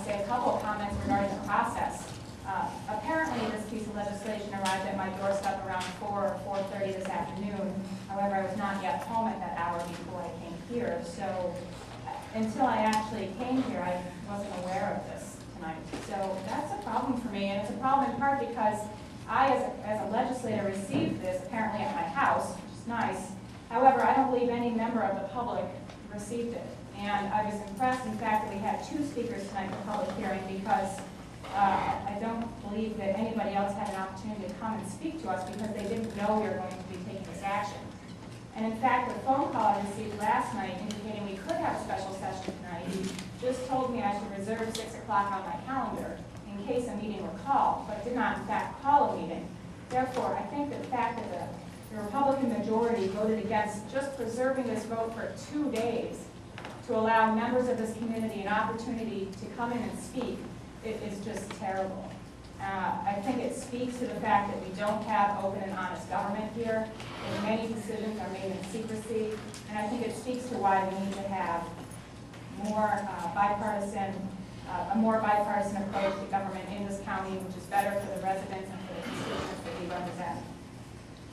say a couple of comments regarding the process. Apparently, this piece of legislation arrived at my doorstep around 4 or 4:30 this afternoon. However, I was not yet home at that hour before I came here. So until I actually came here, I wasn't aware of this tonight. So that's a problem for me, and it's a problem in part because I, as a legislator, received this apparently at my house, which is nice. However, I don't believe any member of the public received it. And I was impressed, in fact, that we had 2 speakers tonight for public hearing because I don't believe that anybody else had an opportunity to come and speak to us because they didn't know we were going to be taking this action. And in fact, the phone call I received last night indicating we could have a special session tonight just told me I should reserve 6 o'clock on my calendar in case a meeting were called, but did not in fact call a meeting. Therefore, I think that the fact that the Republican majority voted against just preserving this vote for 2 days to allow members of this community an opportunity to come in and speak, it is just terrible. I think it speaks to the fact that we don't have open and honest government here, and many decisions are made in secrecy, and I think it speaks to why we need to have more a more bipartisan approach to government in this county, which is better for the residents and for the constituents that we represent.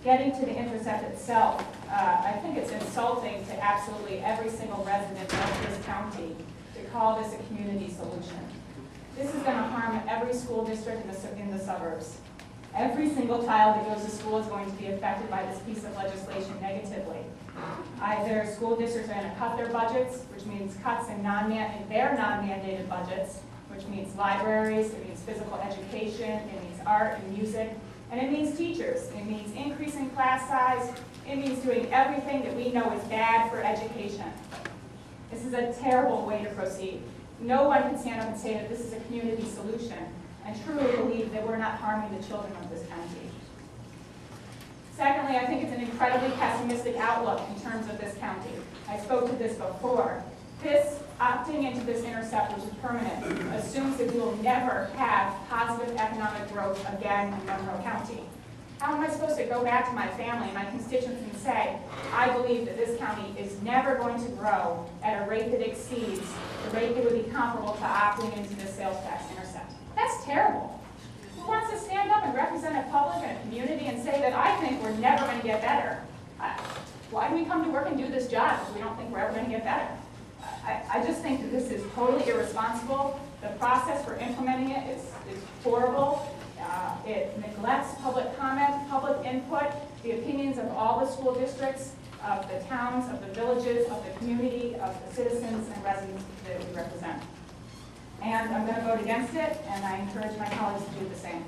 Getting to the Intercept itself, I think it's insulting to absolutely every single resident of this county to call this a community solution. This is going to harm every school district in the suburbs. Every single child that goes to school is going to be affected by this piece of legislation negatively. Either school districts are going to cut their budgets, which means cuts in their non-mandated budgets, which means libraries, it means physical education, it means art and music, and it means teachers. It means increasing class size. It means doing everything that we know is bad for education. This is a terrible way to proceed. No one can stand up and say that this is a community solution and truly believe that we're not harming the children of this county. Secondly, I think it's an incredibly pessimistic outlook in terms of this county. I spoke to this before. This opting into this Intercept, which is permanent, assumes that we will never have positive economic growth again in Monroe County. How am I supposed to go back to my family and my constituents and say, I believe that this county is never going to grow at a rate that exceeds the rate that would be comparable to opting into the sales tax Intercept? That's terrible. Who wants to stand up and represent a public and a community and say that I think we're never going to get better? Why do we come to work and do this job if we don't think we're ever going to get better? I just think that this is totally irresponsible. The process for implementing it is horrible. It neglects public comment, public input, the opinions of all the school districts, of the towns, of the villages, of the community, of the citizens and residents that we represent. And I'm going to vote against it, and I encourage my colleagues to do the same.